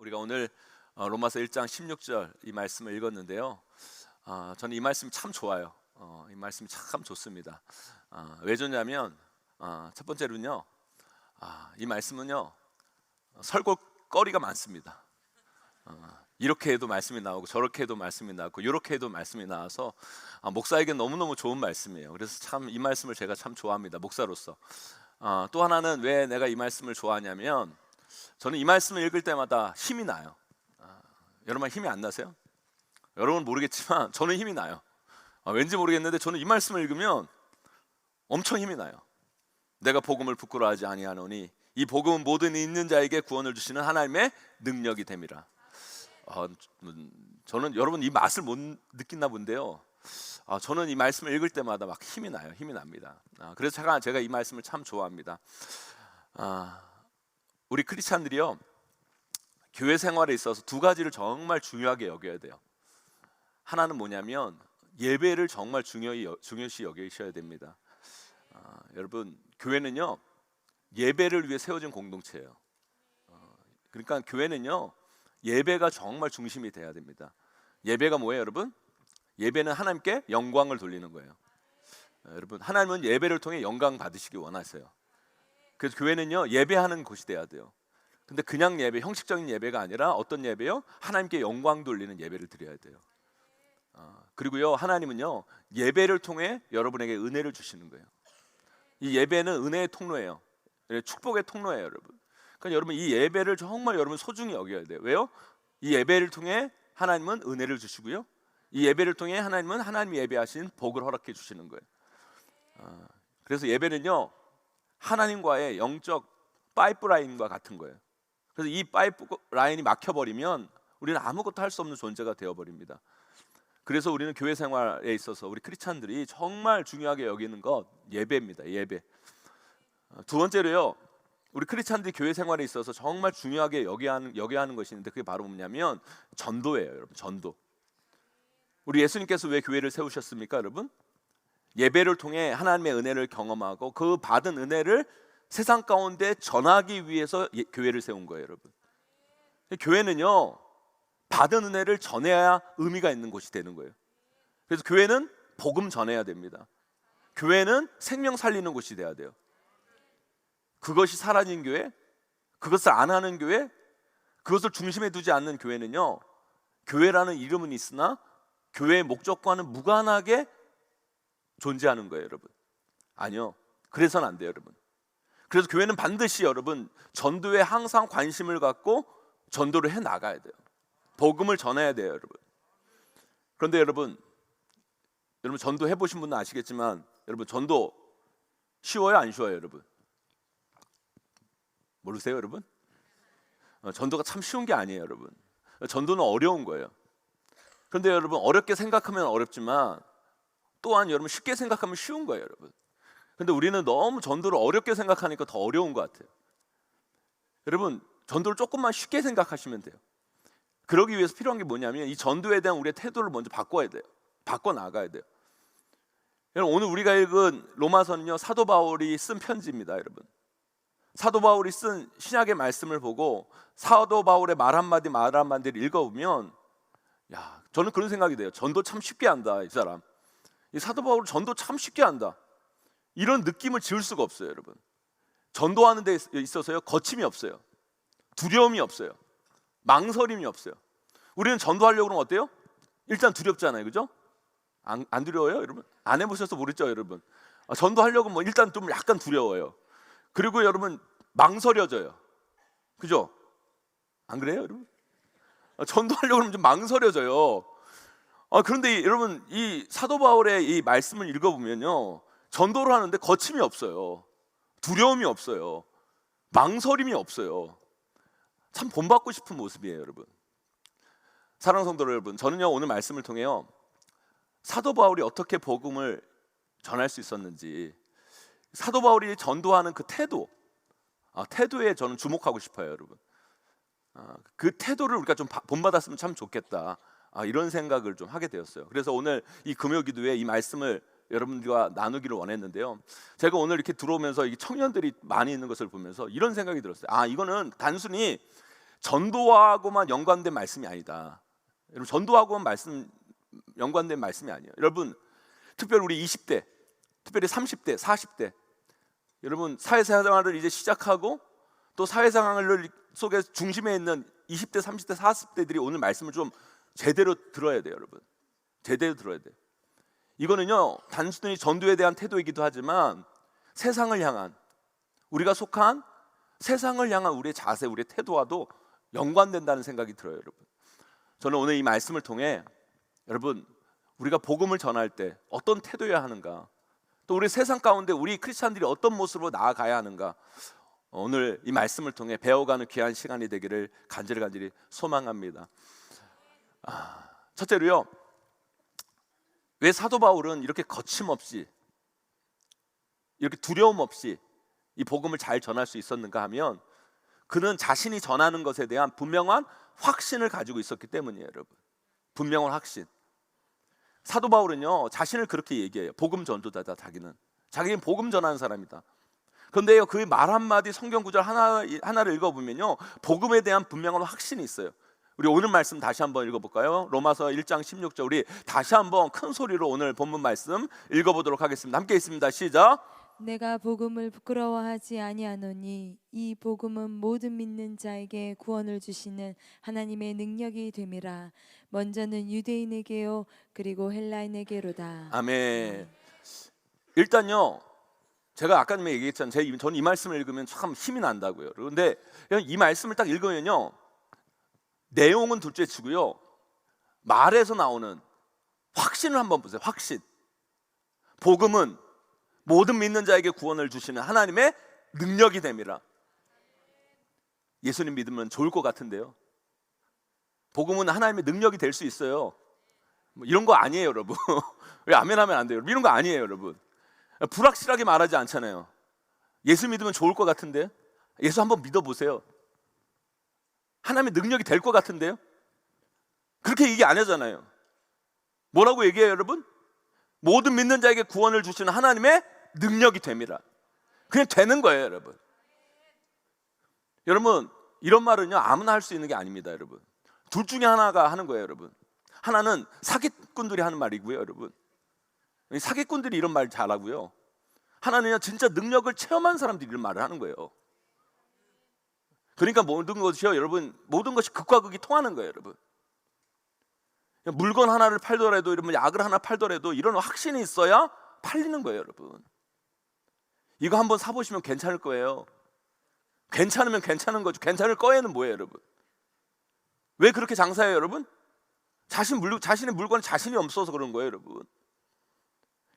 우리가 오늘 로마서 1장 16절 이 말씀을 읽었는데요. 저는 이 말씀이 참 좋아요. 이 말씀이 참 좋습니다. 왜 좋냐면 첫 번째로는요, 이 말씀은요 설교거리가 많습니다. 이렇게 해도 말씀이 나오고 저렇게 해도 말씀이 나오고 이렇게 해도 말씀이 나와서 목사에게 너무너무 좋은 말씀이에요. 그래서 참 이 말씀을 제가 참 좋아합니다, 목사로서. 또 하나는 왜 내가 이 말씀을 좋아하냐면, 저는 이 말씀을 읽을 때마다 힘이 나요. 여러분 힘이 안 나세요? 여러분 모르겠지만 저는 힘이 나요. 왠지 모르겠는데 저는 이 말씀을 읽으면 엄청 힘이 나요. 내가 복음을 부끄러워하지 아니하노니 이 복음은 모든 있는 자에게 구원을 주시는 하나님의 능력이 됨이라. 저는 여러분 이 맛을 못 느끼나 본데요. 저는 이 말씀을 읽을 때마다 막 힘이 나요. 힘이 납니다. 그래서 제가 이 말씀을 참 좋아합니다. 우리 크리스찬들이요, 교회 생활에 있어서 두 가지를 정말 중요하게 여겨야 돼요. 하나는 뭐냐면 예배를 정말 중요시 여기셔야 됩니다. 여러분, 교회는요 예배를 위해 세워진 공동체예요. 그러니까 교회는요 예배가 정말 중심이 돼야 됩니다. 예배가 뭐예요, 여러분? 예배는 하나님께 영광을 돌리는 거예요. 여러분, 하나님은 예배를 통해 영광 받으시기 원하세요. 그래서 교회는요 예배하는 곳이 돼야 돼요. 근데 그냥 예배, 형식적인 예배가 아니라 어떤 예배요? 하나님께 영광 돌리는 예배를 드려야 돼요. 그리고요 하나님은요 예배를 통해 여러분에게 은혜를 주시는 거예요. 이 예배는 은혜의 통로예요. 축복의 통로예요, 여러분. 그러니까 여러분 이 예배를 정말 여러분 소중히 여겨야 돼요. 왜요? 이 예배를 통해 하나님은 은혜를 주시고요, 이 예배를 통해 하나님은 하나님이 예배하신 복을 허락해 주시는 거예요. 그래서 예배는요 하나님과의 영적 파이프라인과 같은 거예요. 그래서 이 파이프라인이 막혀버리면 우리는 아무것도 할 수 없는 존재가 되어버립니다. 그래서 우리는 교회 생활에 있어서 우리 크리스찬들이 정말 중요하게 여기는 것 예배입니다. 예배. 두 번째로요, 우리 크리스찬들이 교회 생활에 있어서 정말 중요하게 여겨야 하는 것이 있는데, 그게 바로 뭐냐면 전도예요, 여러분. 전도. 우리 예수님께서 왜 교회를 세우셨습니까, 여러분? 예배를 통해 하나님의 은혜를 경험하고 그 받은 은혜를 세상 가운데 전하기 위해서 교회를 세운 거예요, 여러분. 교회는요 받은 은혜를 전해야 의미가 있는 곳이 되는 거예요. 그래서 교회는 복음 전해야 됩니다. 교회는 생명 살리는 곳이 돼야 돼요. 그것이 사라진 교회, 그것을 안 하는 교회, 그것을 중심에 두지 않는 교회는요, 교회라는 이름은 있으나 교회의 목적과는 무관하게 존재하는 거예요, 여러분. 아니요, 그래서는 안 돼요, 여러분. 그래서 교회는 반드시 여러분 전도에 항상 관심을 갖고 전도를 해 나가야 돼요. 복음을 전해야 돼요, 여러분. 그런데 여러분 전도 해보신 분은 아시겠지만, 여러분 전도 쉬워요, 안 쉬워요, 여러분? 모르세요, 여러분? 전도가 참 쉬운 게 아니에요, 여러분. 전도는 어려운 거예요. 그런데 여러분 어렵게 생각하면 어렵지만 또한 여러분 쉽게 생각하면 쉬운 거예요, 여러분. 근데 우리는 너무 전도를 어렵게 생각하니까 더 어려운 것 같아요. 여러분 전도를 조금만 쉽게 생각하시면 돼요. 그러기 위해서 필요한 게 뭐냐면 이 전도에 대한 우리의 태도를 먼저 바꿔야 돼요. 바꿔 나가야 돼요. 여러분 오늘 우리가 읽은 로마서는요 사도 바울이 쓴 편지입니다, 여러분. 사도 바울이 쓴 신약의 말씀을 보고 사도 바울의 말 한마디를 읽어보면, 저는 그런 생각이 돼요. 전도 참 쉽게 한다, 이 사람. 이 사도 바울 전도 참 쉽게 한다, 이런 느낌을 지울 수가 없어요, 여러분. 전도하는 데 있어서요 거침이 없어요. 두려움이 없어요. 망설임이 없어요. 우리는 전도하려고 그러면 어때요? 일단 두렵잖아요, 그죠? 안 두려워요, 여러분? 안 해보셔서 모르죠, 여러분? 전도하려고 뭐 일단 좀 약간 두려워요. 그리고 여러분 망설여져요, 그죠? 안 그래요, 여러분? 전도하려고 하면 좀 망설여져요. 그런데 여러분 이 사도 바울의 이 말씀을 읽어보면요, 전도를 하는데 거침이 없어요. 두려움이 없어요. 망설임이 없어요. 참 본받고 싶은 모습이에요, 여러분. 사랑하는 성도 여러분, 저는요 오늘 말씀을 통해요 사도 바울이 어떻게 복음을 전할 수 있었는지, 사도 바울이 전도하는 그 태도에 저는 주목하고 싶어요, 여러분. 그 태도를 우리가 좀 본받았으면 참 좋겠다, 이런 생각을 좀 하게 되었어요. 그래서 오늘 이 금요 기도에 이 말씀을 여러분들과 나누기를 원했는데요, 제가 오늘 이렇게 들어오면서 이 청년들이 많이 있는 것을 보면서 이런 생각이 들었어요. 이거는 단순히 전도하고만 연관된 말씀이 아니다. 여러분, 전도하고만 연관된 말씀이 아니에요. 여러분, 특별히 우리 20대, 특별히 30대, 40대, 여러분 사회생활을 이제 시작하고 또 사회생활 속에 중심에 있는 20대, 30대, 40대들이 오늘 말씀을 좀 제대로 들어야 돼요. 여러분, 제대로 들어야 돼요. 이거는요, 단순히 전도에 대한 태도이기도 하지만 세상을 향한, 우리가 속한 세상을 향한 우리의 자세, 우리의 태도와도 연관된다는 생각이 들어요. 여러분, 저는 오늘 이 말씀을 통해 여러분, 우리가 복음을 전할 때 어떤 태도여야 하는가, 또 우리 세상 가운데 우리 크리스찬들이 어떤 모습으로 나아가야 하는가, 오늘 이 말씀을 통해 배워가는 귀한 시간이 되기를 간절히 소망합니다. 첫째로요, 왜 사도 바울은 이렇게 거침없이, 이렇게 두려움 없이 이 복음을 잘 전할 수 있었는가 하면, 그는 자신이 전하는 것에 대한 분명한 확신을 가지고 있었기 때문이에요. 여러분, 분명한 확신. 사도 바울은요, 자신을 그렇게 얘기해요. 복음 전도자다. 자기는 복음 전하는 사람이다. 그런데요, 그 말 한마디, 성경 구절 하나를 읽어보면요, 복음에 대한 분명한 확신이 있어요. 우리 오늘 말씀 다시 한번 읽어볼까요? 로마서 1장 16절, 우리 다시 한번 큰 소리로 오늘 본문 말씀 읽어보도록 하겠습니다. 함께 있습니다. 시작. 내가 복음을 부끄러워하지 아니하노니 이 복음은 모든 믿는 자에게 구원을 주시는 하나님의 능력이 됨이라. 먼저는 유대인에게요 그리고 헬라인에게로다. 아멘. 일단요, 제가 아까 전에 얘기했잖아요. 저는 이 말씀을 읽으면 참 힘이 난다고요. 그런데 이 말씀을 딱 읽으면요, 내용은 둘째 치고요, 말에서 나오는 확신을 한번 보세요. 확신. 복음은 모든 믿는 자에게 구원을 주시는 하나님의 능력이 됨이라. 예수님 믿으면 좋을 것 같은데요, 복음은 하나님의 능력이 될 수 있어요. 뭐 이런 거 아니에요, 여러분. 왜 아멘 하면 안 돼요? 이런 거 아니에요, 여러분. 불확실하게 말하지 않잖아요. 예수 믿으면 좋을 것 같은데, 예수 한번 믿어보세요. 하나님의 능력이 될 것 같은데요? 그렇게 얘기 안 하잖아요. 뭐라고 얘기해요, 여러분? 모든 믿는 자에게 구원을 주시는 하나님의 능력이 됩니다. 그냥 되는 거예요, 여러분. 여러분, 이런 말은요, 아무나 할 수 있는 게 아닙니다, 여러분. 둘 중에 하나가 하는 거예요, 여러분. 하나는 사기꾼들이 하는 말이고요, 여러분. 사기꾼들이 이런 말 잘하고요. 하나는요, 진짜 능력을 체험한 사람들이 이런 말을 하는 거예요. 그러니까 모든 것이요, 여러분, 모든 것이 극과 극이 통하는 거예요, 여러분. 물건 하나를 팔더라도, 이러면 약을 하나 팔더라도 이런 확신이 있어야 팔리는 거예요, 여러분. 이거 한번 사보시면 괜찮을 거예요. 괜찮으면 괜찮은 거죠. 괜찮을 거에는 뭐예요, 여러분? 왜 그렇게 장사해요, 여러분? 자신의 물건에 자신이 없어서 그런 거예요, 여러분.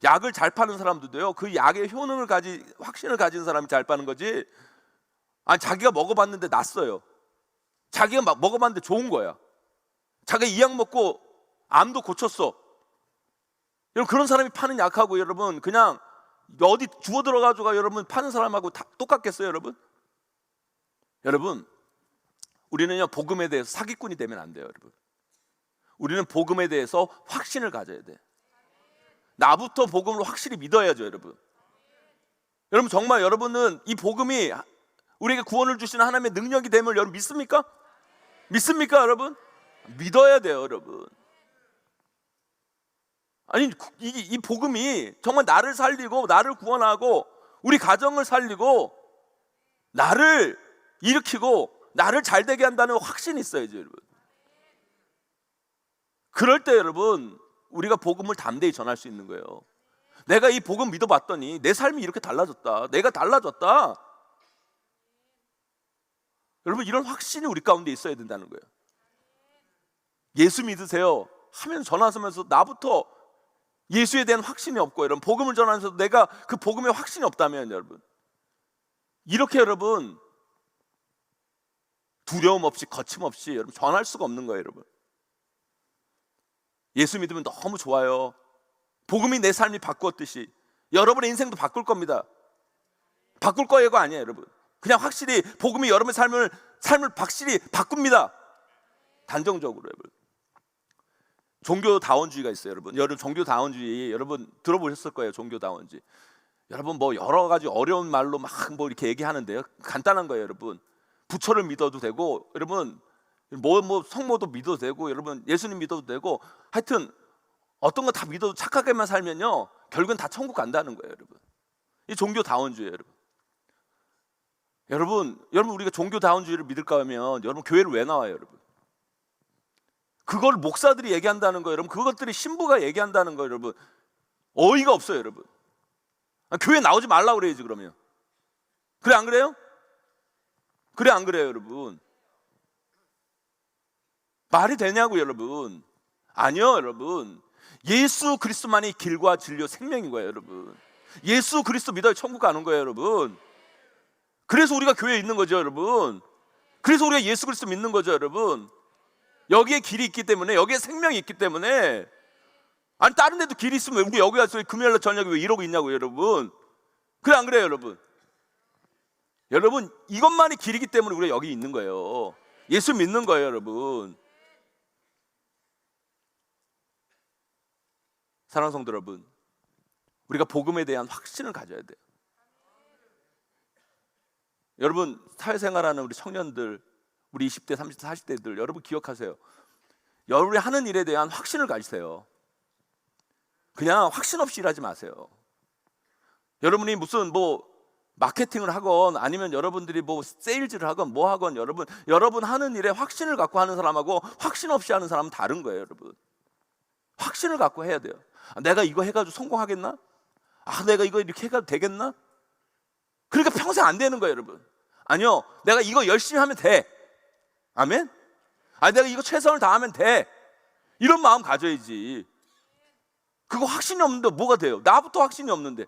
약을 잘 파는 사람들도요, 그 약의 확신을 가진 사람이 잘 파는 거지, 아니, 자기가 먹어봤는데 낫어요. 자기가 막 먹어봤는데 좋은 거야. 자기가 이 약 먹고 암도 고쳤어. 여러분, 그런 사람이 파는 약하고, 여러분, 그냥 어디 주워 들어가지고 여러분 파는 사람하고 다 똑같겠어요, 여러분? 여러분, 우리는요, 복음에 대해서 사기꾼이 되면 안 돼요, 여러분. 우리는 복음에 대해서 확신을 가져야 돼. 나부터 복음을 확실히 믿어야죠, 여러분. 여러분, 정말 여러분은 이 복음이 우리에게 구원을 주시는 하나님의 능력이 됨을 여러분 믿습니까? 믿습니까, 여러분? 믿어야 돼요, 여러분. 아니, 이 복음이 정말 나를 살리고 나를 구원하고 우리 가정을 살리고 나를 일으키고 나를 잘되게 한다는 확신이 있어야죠, 여러분. 그럴 때 여러분, 우리가 복음을 담대히 전할 수 있는 거예요. 내가 이 복음 믿어봤더니 내 삶이 이렇게 달라졌다. 내가 달라졌다. 여러분, 이런 확신이 우리 가운데 있어야 된다는 거예요. 예수 믿으세요 하면 전하면서 나부터 예수에 대한 확신이 없고, 여러분, 복음을 전하면서도 내가 그 복음에 확신이 없다면, 여러분, 이렇게 여러분 두려움 없이 거침없이 여러분 전할 수가 없는 거예요, 여러분. 예수 믿으면 너무 좋아요. 복음이 내 삶이 바꾸었듯이 여러분의 인생도 바꿀 겁니다. 바꿀 거예요가 아니에요, 여러분. 그냥 확실히 복음이 여러분의 삶을 확실히 바꿉니다. 단정적으로, 여러분. 종교다원주의가 있어요, 여러분. 종교다원주의 여러분 들어보셨을 거예요. 종교다원주의. 여러분, 뭐 여러 가지 어려운 말로 막 뭐 이렇게 얘기하는데요, 간단한 거예요, 여러분. 부처를 믿어도 되고, 여러분 뭐 성모도 믿어도 되고, 여러분 예수님 믿어도 되고, 하여튼 어떤 거 다 믿어도 착하게만 살면요 결국은 다 천국 간다는 거예요, 여러분. 이 종교다원주의예요, 여러분. 여러분 우리가 종교다원주의를 믿을까 하면 여러분 교회를 왜 나와요, 여러분? 그걸 목사들이 얘기한다는 거예요, 여러분. 그것들이 신부가 얘기한다는 거예요, 여러분. 어이가 없어요, 여러분. 교회 나오지 말라고 그래야지, 그러면. 그래 안 그래요? 그래 안 그래요, 여러분? 말이 되냐고, 여러분. 아니요, 여러분. 예수 그리스도만이 길과 진리와 생명인 거예요, 여러분. 예수 그리스도 믿어야 천국 가는 거예요, 여러분. 그래서 우리가 교회에 있는 거죠, 여러분. 그래서 우리가 예수 그리스도 믿는 거죠, 여러분. 여기에 길이 있기 때문에, 여기에 생명이 있기 때문에. 아니 다른 데도 길이 있으면 우리 여기 와서 금요일날 저녁에 왜 이러고 있냐고요, 여러분. 그래 안 그래요, 여러분? 여러분 이것만이 길이기 때문에 우리가 여기 있는 거예요. 예수 믿는 거예요, 여러분. 사랑하는 성도 여러분, 우리가 복음에 대한 확신을 가져야 돼요. 여러분 사회생활하는 우리 청년들, 우리 20대, 30대, 40대들, 여러분 기억하세요. 여러분이 하는 일에 대한 확신을 가지세요. 그냥 확신 없이 일하지 마세요. 여러분이 무슨 뭐 마케팅을 하건 아니면 여러분들이 뭐 세일즈를 하건 뭐 하건, 여러분 하는 일에 확신을 갖고 하는 사람하고 확신 없이 하는 사람은 다른 거예요, 여러분. 확신을 갖고 해야 돼요. 내가 이거 해가지고 성공하겠나? 내가 이거 이렇게 해가지고 되겠나? 그러니까 평생 안 되는 거예요, 여러분. 아니요, 내가 이거 열심히 하면 돼. 아멘? 내가 이거 최선을 다하면 돼. 이런 마음 가져야지. 그거 확신이 없는데 뭐가 돼요? 나부터 확신이 없는데.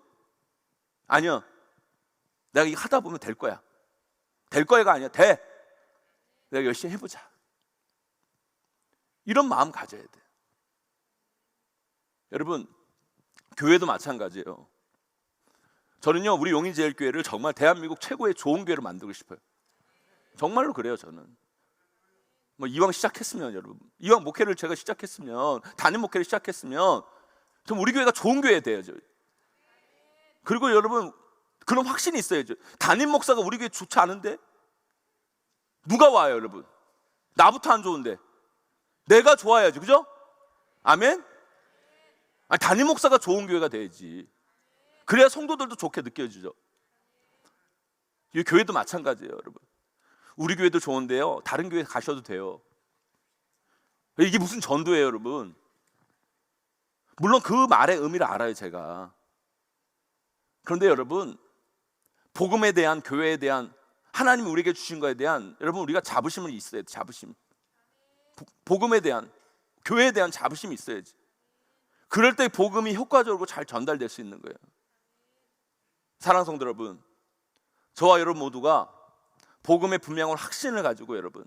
아니요, 내가 이거 하다 보면 될 거야. 될 거야가 아니야, 돼. 내가 열심히 해보자. 이런 마음 가져야 돼요. 여러분 교회도 마찬가지예요. 저는요 우리 용인제일교회를 정말 대한민국 최고의 좋은 교회로 만들고 싶어요. 정말로 그래요. 저는 뭐 이왕 시작했으면, 여러분 이왕 목회를 제가 시작했으면, 담임 목회를 시작했으면 좀 우리 교회가 좋은 교회 돼야죠. 그리고 여러분 그런 확신이 있어야죠. 담임 목사가 우리 교회 좋지 않은데 누가 와요, 여러분? 나부터 안 좋은데 내가 좋아야지, 그죠? 아멘? 담임 목사가 좋은 교회가 돼야지. 그래야 성도들도 좋게 느껴지죠. 이 교회도 마찬가지예요, 여러분. 우리 교회도 좋은데요 다른 교회 가셔도 돼요. 이게 무슨 전도예요, 여러분. 물론 그 말의 의미를 알아요, 제가. 그런데 여러분 복음에 대한, 교회에 대한, 하나님이 우리에게 주신 거에 대한, 여러분 우리가 자부심을 있어야 돼요. 자부심. 복음에 대한, 교회에 대한 자부심이 있어야지. 그럴 때 복음이 효과적으로 잘 전달될 수 있는 거예요. 사랑하는 성도 여러분, 저와 여러분 모두가 복음의 분명한 확신을 가지고 여러분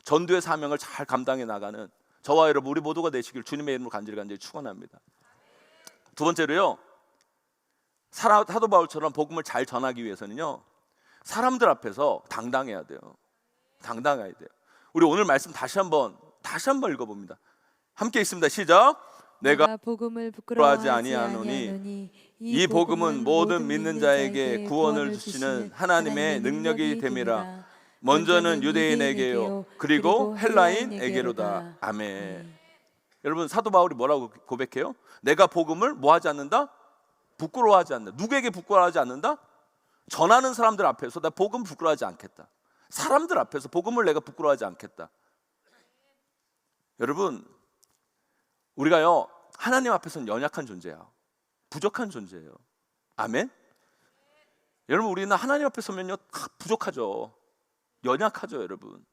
전도의 사명을 잘 감당해 나가는 저와 여러분 우리 모두가 되시길 주님의 이름으로 간절히 축원합니다. 두 번째로요, 사도 바울처럼 복음을 잘 전하기 위해서는요 사람들 앞에서 당당해야 돼요. 당당해야 돼요. 우리 오늘 말씀 다시 한번 읽어봅니다. 함께 읽습니다. 시작. 내가 복음을 부끄러워하지 부끄러워하지 아니하노니 이 복음은 모든 믿는 자에게 구원을 주시는 하나님의 능력이 됨이라. 먼저는 유대인에게요 그리고 헬라인에게로다. 아멘. 여러분 사도 바울이 뭐라고 고백해요? 내가 복음을 뭐하지 않는다? 부끄러워하지 않는다. 누구에게 부끄러워하지 않는다? 전하는 사람들 앞에서 나 복음 부끄러워하지 않겠다. 사람들 앞에서 복음을 내가 부끄러워하지 않겠다. 여러분 우리가요 하나님 앞에서는 연약한 존재야. 부족한 존재예요. 아멘. 여러분 우리는 하나님 앞에 서면요 부족하죠. 연약하죠, 여러분.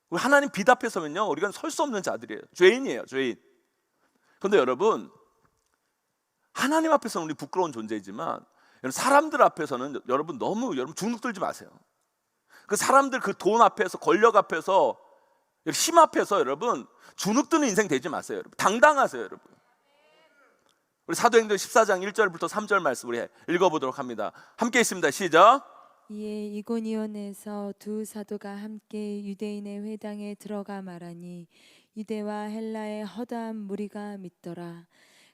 우리 하나님 빛 앞에 서면요 우리가 설 수 없는 자들이에요. 죄인이에요, 죄인. 그런데 여러분 하나님 앞에서는 우리 부끄러운 존재이지만 사람들 앞에서는 여러분 너무 주눅 들지 마세요. 그 사람들 그 돈 앞에서, 권력 앞에서, 힘 앞에서 여러분 주눅 드는 인생 되지 마세요. 여러분 당당하세요, 여러분. 우리 사도행전 14장 1절부터 3절 말씀 우리 읽어보도록 합니다. 함께 있습니다. 시작. 이에 이고니온에서 두 사도가 함께 유대인의 회당에 들어가 말하니 유대와 헬라의 허다한 무리가 믿더라.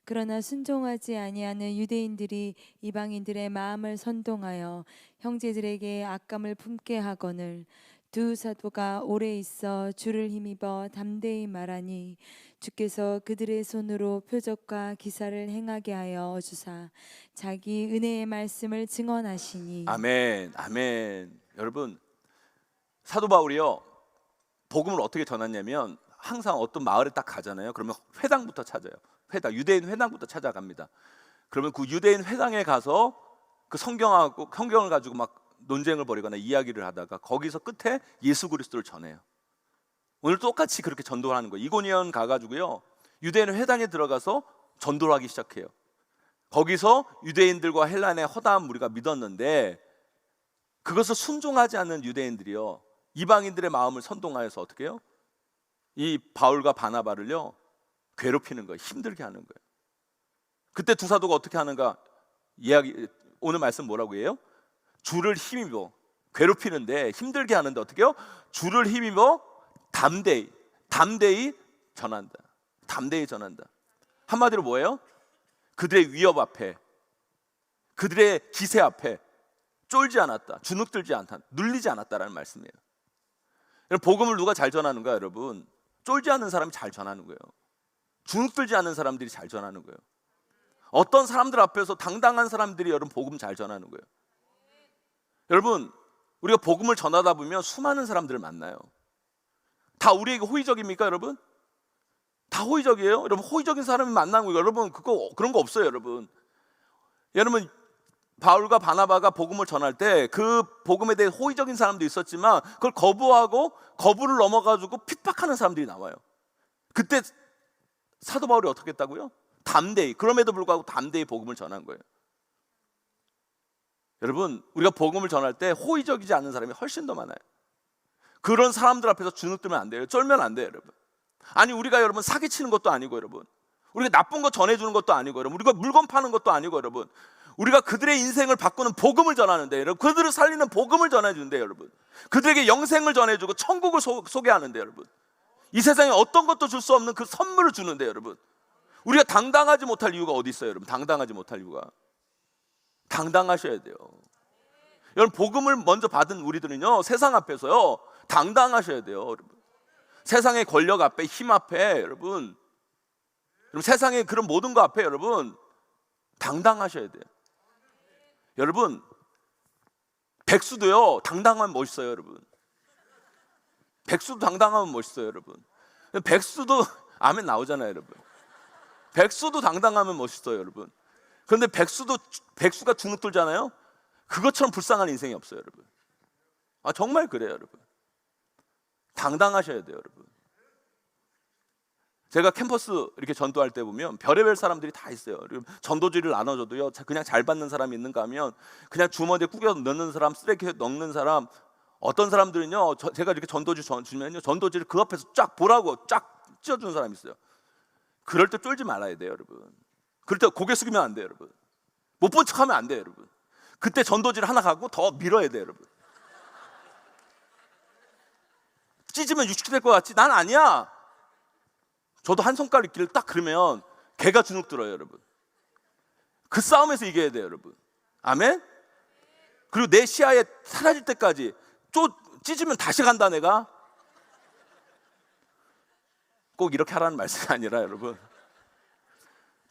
그러나 순종하지 아니하는 유대인들이 이방인들의 마음을 선동하여 형제들에게 악감을 품게 하거늘 두 사도가 오래 있어 주를 힘입어 담대히 말하니 주께서 그들의 손으로 표적과 기사를 행하게 하여 주사 자기 은혜의 말씀을 증언하시니. 아멘, 아멘. 여러분, 사도 바울이요 복음을 어떻게 전했냐면 항상 어떤 마을에 딱 가잖아요. 그러면 회당부터 찾아요. 회당, 유대인 회당부터 찾아갑니다. 그러면 그 유대인 회당에 가서 그 성경을 가지고 막 논쟁을 벌이거나 이야기를 하다가 거기서 끝에 예수 그리스도를 전해요. 오늘 똑같이 그렇게 전도를 하는 거예요. 이고니온 가가지고요 유대인 회당에 들어가서 전도를 하기 시작해요. 거기서 유대인들과 헬란의 허다한 무리가 믿었는데 그것을 순종하지 않는 유대인들이요 이방인들의 마음을 선동하여서 어떻게 해요? 이 바울과 바나바를요 괴롭히는 거예요. 힘들게 하는 거예요. 그때 두 사도가 어떻게 하는가? 오늘 말씀 뭐라고 해요? 주를 힘입어 괴롭히는데 힘들게 하는데 어떻게 해요? 주를 힘입어 담대히 전한다. 담대히 전한다. 한마디로 뭐예요? 그들의 위협 앞에, 그들의 기세 앞에 쫄지 않았다, 주눅들지 않다, 눌리지 않았다라는 말씀이에요. 여러분, 복음을 누가 잘 전하는가? 여러분, 쫄지 않는 사람이 잘 전하는 거예요. 주눅들지 않는 사람들이 잘 전하는 거예요. 어떤 사람들 앞에서 당당한 사람들이 여러분 복음 잘 전하는 거예요. 여러분, 우리가 복음을 전하다 보면 수많은 사람들을 만나요. 다 우리에게 호의적입니까, 여러분? 다 호의적이에요? 여러분, 호의적인 사람이 만나는 거예요. 여러분, 그런 거 없어요, 여러분. 여러분, 바울과 바나바가 복음을 전할 때 그 복음에 대해 호의적인 사람도 있었지만 그걸 거부하고 거부를 넘어가지고 핍박하는 사람들이 나와요. 그때 사도 바울이 어떻게 했다고요? 그럼에도 불구하고 담대히 복음을 전한 거예요. 여러분, 우리가 복음을 전할 때 호의적이지 않은 사람이 훨씬 더 많아요. 그런 사람들 앞에서 주눅들면 안 돼요. 쫄면 안 돼요, 여러분. 아니, 우리가 여러분 사기치는 것도 아니고, 여러분 우리가 나쁜 거 전해주는 것도 아니고, 여러분 우리가 물건 파는 것도 아니고, 여러분 우리가 그들의 인생을 바꾸는 복음을 전하는데, 여러분 그들을 살리는 복음을 전해주는데, 여러분 그들에게 영생을 전해주고 천국을 소개하는데, 여러분 이 세상에 어떤 것도 줄 수 없는 그 선물을 주는데, 여러분 우리가 당당하지 못할 이유가 어디 있어요? 여러분, 당당하지 못할 이유가. 당당하셔야 돼요. 여러분, 복음을 먼저 받은 우리들은요 세상 앞에서요 당당하셔야 돼요. 여러분, 세상의 권력 앞에, 힘 앞에, 여러분 세상의 그런 모든 것 앞에 여러분 당당하셔야 돼요. 여러분, 백수도요 당당하면 멋있어요. 여러분, 백수도 당당하면 멋있어요. 여러분, 백수도 아멘 나오잖아요. 여러분, 백수도 당당하면 멋있어요. 여러분, 그런데 백수가 주눅들잖아요. 그것처럼 불쌍한 인생이 없어요. 여러분, 정말 그래요. 여러분, 당당하셔야 돼요. 여러분, 제가 캠퍼스 이렇게 전도할 때 보면 별의별 사람들이 다 있어요. 전도지를 나눠줘도요 그냥 잘 받는 사람이 있는가 하면 그냥 주머니에 꾸겨 넣는 사람, 쓰레기에 넣는 사람, 어떤 사람들은요 제가 이렇게 전도지 주면요 전도지를 그 앞에서 쫙 보라고 쫙 찢어주는 사람이 있어요. 그럴 때 쫄지 말아야 돼요. 여러분, 그럴 때 고개 숙이면 안 돼요. 여러분, 못 본 척하면 안 돼요. 여러분, 그때 전도지를 하나 갖고 더 밀어야 돼요. 여러분, 찢으면 육축 될 것 같지? 난 아니야. 저도 한 손가락 길을 딱 그러면 개가 주눅 들어요. 여러분, 그 싸움에서 이겨야 돼요. 여러분, 아멘. 그리고 내 시야에 사라질 때까지 찢으면 다시 간다. 내가 꼭 이렇게 하라는 말씀이 아니라, 여러분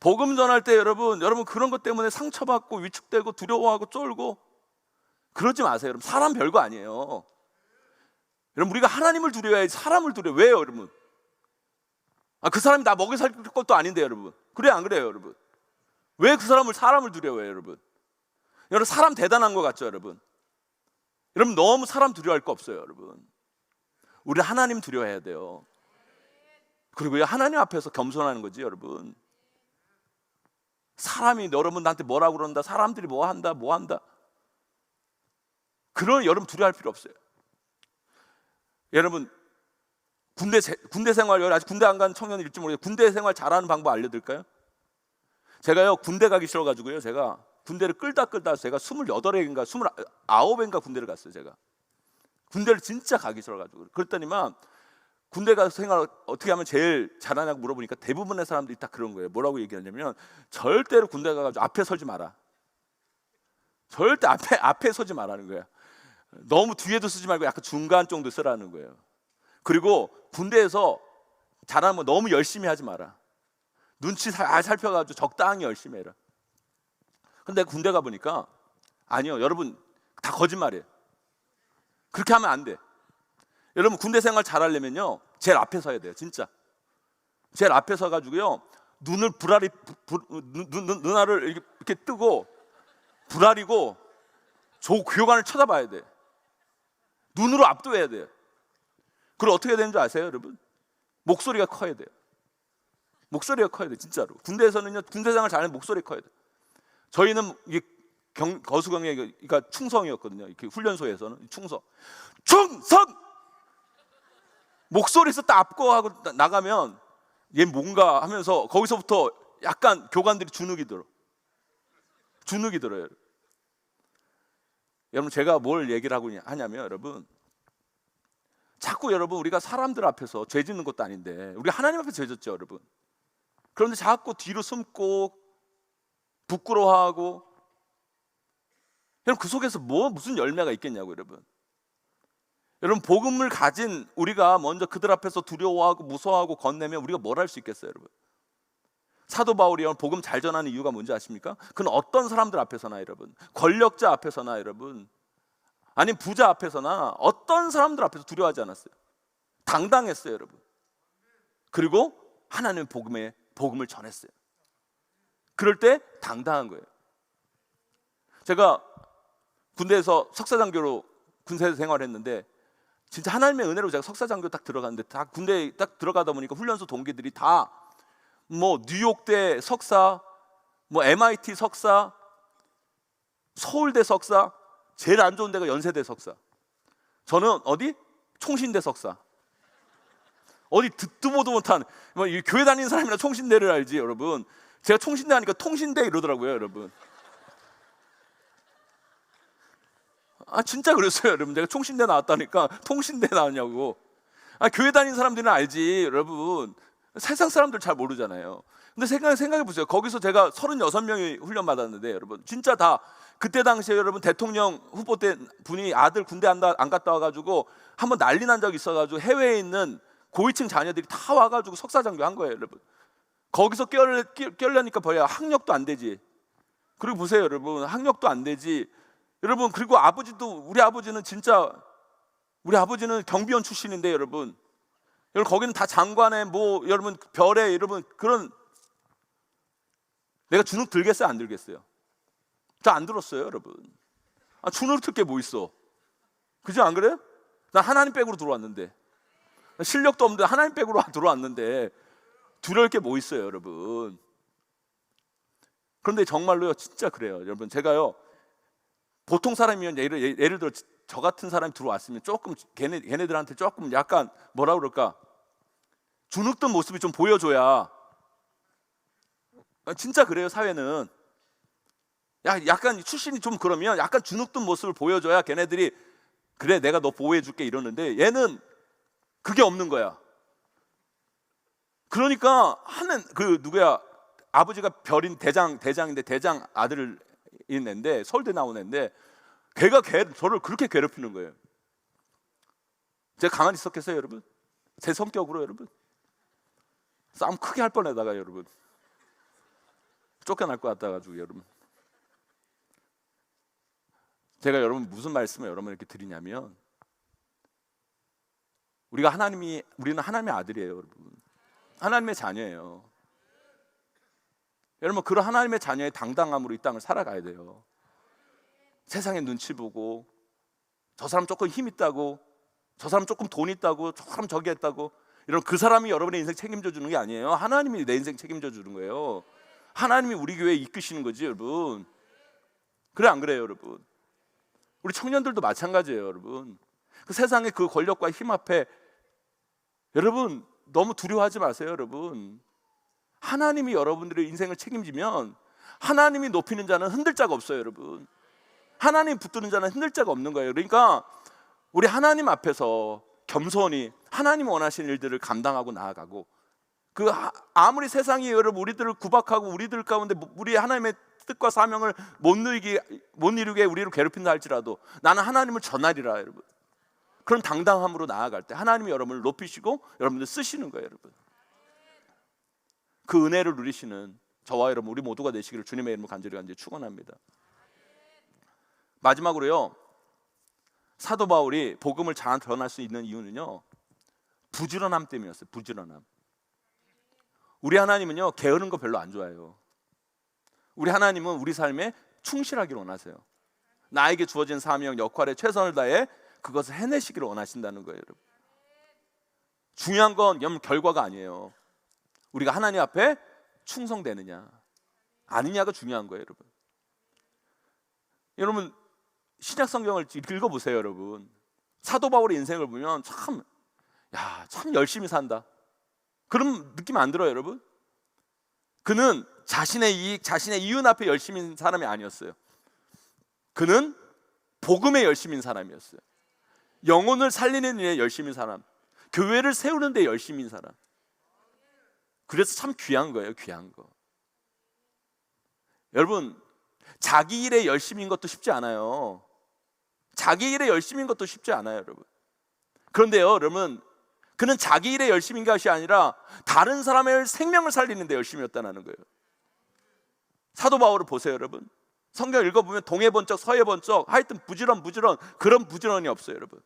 복음 전할 때 여러분 그런 것 때문에 상처받고 위축되고 두려워하고 쫄고 그러지 마세요. 여러분, 사람 별거 아니에요. 여러분, 우리가 하나님을 두려워야지 사람을 두려워. 왜요, 여러분? 그 사람이 나 먹여 살 것도 아닌데, 여러분. 그래요, 안 그래요, 여러분? 왜 그 사람을 두려워해요, 여러분? 여러분, 사람 대단한 것 같죠, 여러분? 여러분, 너무 사람 두려워할 거 없어요, 여러분. 우리 하나님 두려워해야 돼요. 그리고 하나님 앞에서 겸손하는 거지, 여러분. 사람이 여러분 나한테 뭐라고 그런다, 사람들이 뭐 한다. 그런 여러분 두려워할 필요 없어요. 여러분, 군대 생활, 아직 군대 안 간 청년일지 모르겠어요. 군대 생활 잘하는 방법 알려드릴까요? 제가요 군대 가기 싫어가지고요 제가 군대를 끌다 제가 28회인가 29회인가 군대를 갔어요. 제가 군대를 진짜 가기 싫어가지고. 그랬더니만 군대 가서 생활 어떻게 하면 제일 잘하냐고 물어보니까 대부분의 사람들이 다 그런 거예요. 뭐라고 얘기하냐면 절대로 군대 가가지고 앞에 서지 마라. 절대 앞에 서지 말라는 거예요. 너무 뒤에도 쓰지 말고 약간 중간 정도 쓰라는 거예요. 그리고 군대에서 잘하면 너무 열심히 하지 마라. 눈치 잘 살펴가지고 적당히 열심히 해라. 근데 군대 가보니까 아니요, 여러분 다 거짓말이에요. 그렇게 하면 안 돼. 여러분 군대 생활 잘하려면요 제일 앞에 서야 돼요. 진짜 제일 앞에 서가지고요 눈을 눈알을 이렇게 뜨고 불알이고 교관을 쳐다봐야 돼. 눈으로 압도해야 돼요. 그리고 어떻게 되는 줄 아세요, 여러분? 목소리가 커야 돼요. 목소리가 커야 돼, 진짜로. 군대에서는요, 군대 생활 잘하는 목소리 커야 돼. 저희는 이게 거수경례, 그러니까 충성이었거든요. 이렇게 훈련소에서는 충성. 목소리에서 딱 압도하고 나가면 얘 뭔가 하면서 거기서부터 약간 교관들이 주눅이 들어요. 여러분 제가 뭘 얘기를 하고 하냐면 여러분 자꾸 여러분 우리가 사람들 앞에서 죄 짓는 것도 아닌데 우리 하나님 앞에 죄 짓죠, 여러분. 그런데 자꾸 뒤로 숨고 부끄러워하고 여러분 그 속에서 무슨 열매가 있겠냐고 여러분. 여러분 복음을 가진 우리가 먼저 그들 앞에서 두려워하고 무서워하고 건네면 우리가 뭘 할 수 있겠어요, 여러분? 사도 바울이 복음 잘 전하는 이유가 뭔지 아십니까? 그는 어떤 사람들 앞에서나 여러분, 권력자 앞에서나 여러분, 아니면 부자 앞에서나 어떤 사람들 앞에서 두려워하지 않았어요. 당당했어요, 여러분. 그리고 하나님의 복음을 전했어요. 그럴 때 당당한 거예요. 제가 군대에서 석사장교로 군대 생활했는데 진짜 하나님의 은혜로 제가 석사장교 딱 들어갔는데 다 군대에 딱 들어가다 보니까 훈련소 동기들이 다 뭐 뉴욕대 석사, 뭐 MIT 석사, 서울대 석사, 제일 안 좋은 데가 연세대 석사. 저는 어디? 총신대 석사. 어디 듣도 보도 못한 뭐 교회 다니는 사람이나 총신대를 알지, 여러분. 제가 총신대 하니까 통신대 이러더라고요, 여러분. 진짜 그랬어요, 여러분. 제가 총신대 나왔다니까 통신대 나왔냐고. 교회 다니는 사람들은 알지, 여러분. 세상 사람들 잘 모르잖아요. 근데 생각해 보세요. 거기서 제가 36명이 훈련 받았는데 여러분 진짜 다 그때 당시에 여러분 대통령 후보 때 분이 아들 군대 안 갔다 와가지고 한번 난리 난 적이 있어가지고 해외에 있는 고위층 자녀들이 다 와가지고 석사장교 한 거예요, 여러분. 거기서 껴려니까 뭐야, 학력도 안 되지. 그리고 보세요, 여러분, 학력도 안 되지. 여러분 그리고 우리 아버지는 경비원 출신인데 여러분 거기는 다 장관에 여러분 별에 여러분 그런 내가 주눅 들겠어요, 안 들겠어요? 저 안 들었어요, 여러분. 주눅 들 게 뭐 있어? 그죠, 안 그래요? 난 하나님 백으로 들어왔는데 실력도 없는데 하나님 백으로 들어왔는데 두려울 게 뭐 있어요, 여러분? 그런데 정말로요, 진짜 그래요, 여러분. 제가요 보통 사람이면 예를 들어 저 같은 사람이 들어왔으면 조금 걔네들한테 조금 약간 뭐라 그럴까, 주눅 든 모습이 좀 보여줘야. 진짜 그래요, 사회는. 약간 출신이 좀 그러면 약간 주눅 든 모습을 보여줘야 걔네들이 그래 내가 너 보호해줄게 이러는데 얘는 그게 없는 거야. 그러니까 아버지가 별인 대장인데 대장 아들을 있는데 서울대 나온 애인데 걔가 저를 그렇게 괴롭히는 거예요. 제가 가만히 있었겠어요, 여러분? 제 성격으로 여러분 싸움 크게 할 뻔하다가 여러분 쫓겨날 것 같아가지고 여러분 제가 여러분 무슨 말씀을 여러분에게 드리냐면 우리는 하나님의 아들이에요, 여러분. 하나님의 자녀예요. 여러분 그런 하나님의 자녀의 당당함으로 이 땅을 살아가야 돼요. 세상의 눈치 보고 저 사람 조금 힘 있다고, 저 사람 조금 돈 있다고, 저 사람 저기 했다고, 이런 그 사람이 여러분의 인생 책임져 주는 게 아니에요. 하나님이 내 인생 책임져 주는 거예요. 하나님이 우리 교회 이끄시는 거지, 여러분. 그래 안 그래요, 여러분? 우리 청년들도 마찬가지예요, 여러분. 그 세상의 그 권력과 힘 앞에 여러분 너무 두려워하지 마세요, 여러분. 하나님이 여러분들의 인생을 책임지면 하나님이 높이는 자는 흔들 자가 없어요, 여러분. 하나님 붙드는 자는 흔들 자가 없는 거예요. 그러니까 우리 하나님 앞에서 겸손히 하나님 원하시는 일들을 감당하고 나아가고, 아무리 세상이 여러분 우리들을 구박하고 우리들 가운데 우리 하나님의 뜻과 사명을 못 이루게 우리를 괴롭힌다 할지라도 나는 하나님을 전하리라 여러분. 그런 당당함으로 나아갈 때 하나님이 여러분을 높이시고 여러분들 쓰시는 거예요 여러분. 그 은혜를 누리시는 저와 여러분 우리 모두가 되시기를 주님의 이름으로 간절히 축원합니다. 마지막으로요, 사도 바울이 복음을 잘 전할 수 있는 이유는요, 부지런함 때문이었어요. 부지런함. 우리 하나님은요, 게으른 거 별로 안 좋아해요. 우리 하나님은 우리 삶에 충실하기를 원하세요. 나에게 주어진 사명, 역할에 최선을 다해 그것을 해내시기를 원하신다는 거예요 여러분. 중요한 건 결과가 아니에요. 우리가 하나님 앞에 충성되느냐 아니냐가 중요한 거예요 여러분. 여러분 신약 성경을 읽어보세요 여러분. 사도 바울의 인생을 보면 참 열심히 산다 그런 느낌 안 들어요 여러분? 그는 자신의 이익, 자신의 이윤 앞에 열심인 사람이 아니었어요. 그는 복음에 열심인 사람이었어요. 영혼을 살리는 일에 열심인 사람, 교회를 세우는 데 열심인 사람. 그래서 참 귀한 거예요. 귀한 거. 여러분 자기 일에 열심인 것도 쉽지 않아요. 자기 일에 열심인 것도 쉽지 않아요 여러분. 그런데요 여러분, 그는 자기 일에 열심인 것이 아니라 다른 사람의 생명을 살리는 데 열심이었다는 거예요. 사도 바울을 보세요 여러분. 성경 읽어보면 동해 번쩍 서해 번쩍 하여튼 부지런 그런 부지런이 없어요 여러분.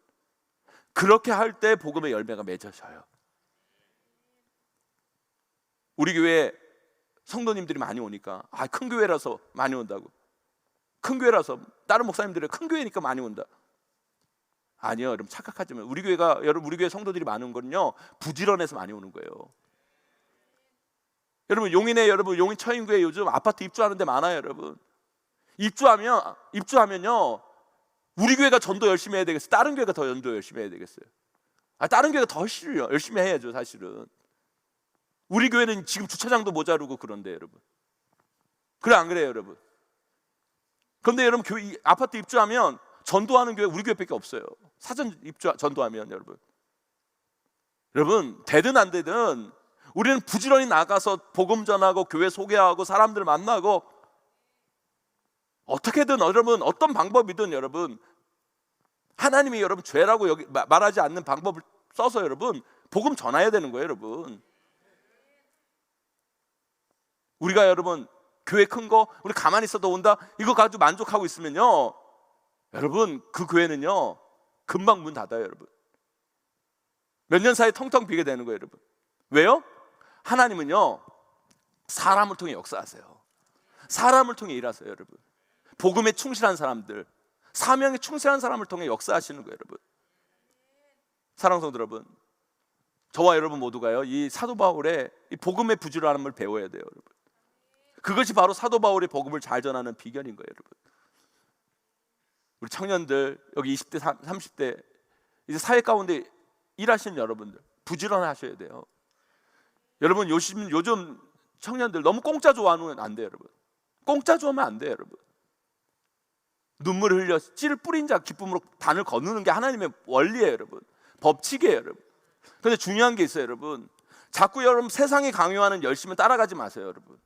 그렇게 할 때 복음의 열매가 맺어져요. 우리 교회에 성도님들이 많이 오니까 큰 교회라서 많이 온다고, 큰 교회라서 다른 목사님들이 큰 교회니까 많이 온다. 아니요 여러분, 착각하지 마세요. 우리 교회 성도들이 많은 건요 부지런해서 많이 오는 거예요. 여러분 용인 처인구에 요즘 아파트 입주하는 데 많아요 여러분. 입주하면요 우리 교회가 전도 열심히 해야 되겠어요? 다른 교회가 더 전도 열심히 해야 되겠어요? 다른 교회가 더 열심히 해야죠 사실은. 우리 교회는 지금 주차장도 모자르고 그런데 여러분, 그래 안 그래요 여러분? 그런데 여러분 아파트 입주하면 전도하는 교회 우리 교회밖에 없어요. 사전 전도하면 여러분 되든 안 되든 우리는 부지런히 나가서 복음 전하고 교회 소개하고 사람들 만나고 어떻게든 여러분 어떤 방법이든 여러분 하나님이 여러분 죄라고 말하지 않는 방법을 써서 여러분 복음 전해야 되는 거예요 여러분. 우리가 여러분 교회 큰 거 우리 가만히 있어도 온다 이거 가지고 만족하고 있으면요 여러분 그 교회는요 금방 문 닫아요 여러분. 몇 년 사이에 텅텅 비게 되는 거예요 여러분. 왜요? 하나님은요 사람을 통해 역사하세요. 사람을 통해 일하세요 여러분. 복음에 충실한 사람들, 사명에 충실한 사람을 통해 역사하시는 거예요 여러분. 사랑하는 성도 여러분, 저와 여러분 모두가요 이 사도 바울의 이 복음의 부지런함을 배워야 돼요 여러분. 그것이 바로 사도 바울의 복음을 잘 전하는 비결인 거예요 여러분. 우리 청년들 여기 20대 30대 이제 사회 가운데 일하시는 여러분들 부지런하셔야 돼요. 여러분 요즘 청년들 너무 공짜 좋아하면 안 돼요 여러분. 공짜 좋아하면 안 돼요 여러분. 눈물을 흘려 씨를 뿌린 자 기쁨으로 단을 거두는 게 하나님의 원리예요 여러분. 법칙이에요 여러분. 그런데 중요한 게 있어요 여러분. 자꾸 여러분 세상이 강요하는 열심을 따라가지 마세요 여러분.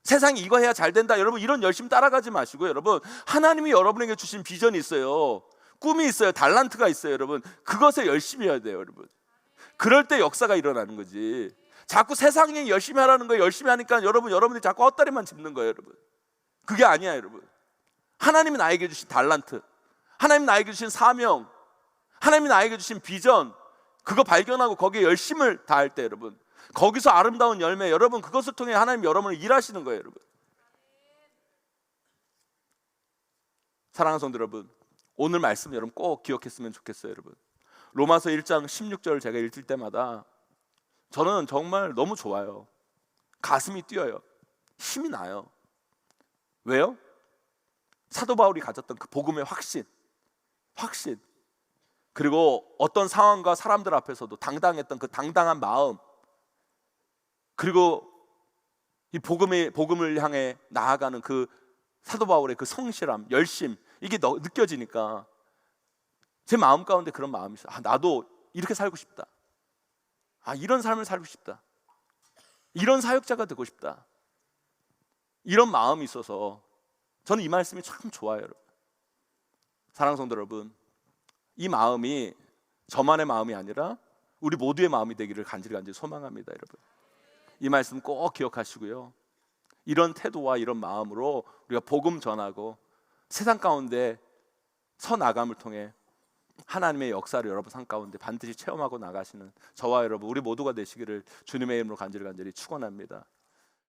세상이 이거 해야 잘 된다 여러분 이런 열심 따라가지 마시고 여러분 하나님이 여러분에게 주신 비전이 있어요. 꿈이 있어요. 달란트가 있어요 여러분. 그것에 열심히 해야 돼요 여러분. 그럴 때 역사가 일어나는 거지. 자꾸 세상이 열심히 하라는 거예요. 열심히 하니까 여러분들이 자꾸 헛다리만 짚는 거예요 여러분. 그게 아니야 여러분. 하나님이 나에게 주신 달란트, 하나님이 나에게 주신 사명, 하나님이 나에게 주신 비전, 그거 발견하고 거기에 열심을 다할 때 여러분 거기서 아름다운 열매 여러분 그것을 통해 하나님 여러분을 일하시는 거예요 여러분. 사랑하는 성도 여러분, 오늘 말씀 여러분 꼭 기억했으면 좋겠어요 여러분. 로마서 1장 16절 제가 읽을 때마다 저는 정말 너무 좋아요. 가슴이 뛰어요. 힘이 나요. 왜요? 사도 바울이 가졌던 그 복음의 확신 그리고 어떤 상황과 사람들 앞에서도 당당했던 그 당당한 마음, 그리고 이 복음을 향해 나아가는 그 사도 바울의 그 성실함, 열심, 이게 느껴지니까 제 마음 가운데 그런 마음이 있어요. 나도 이렇게 살고 싶다. 이런 삶을 살고 싶다. 이런 사역자가 되고 싶다. 이런 마음이 있어서 저는 이 말씀이 참 좋아요, 여러분. 사랑하는 성도 여러분, 이 마음이 저만의 마음이 아니라 우리 모두의 마음이 되기를 간절히 소망합니다, 여러분. 이 말씀 꼭 기억하시고요. 이런 태도와 이런 마음으로 우리가 복음 전하고 세상 가운데 서 나감을 통해 하나님의 역사를 여러분 삶 가운데 반드시 체험하고 나가시는 저와 여러분 우리 모두가 되시기를 주님의 이름으로 간절히 축원합니다.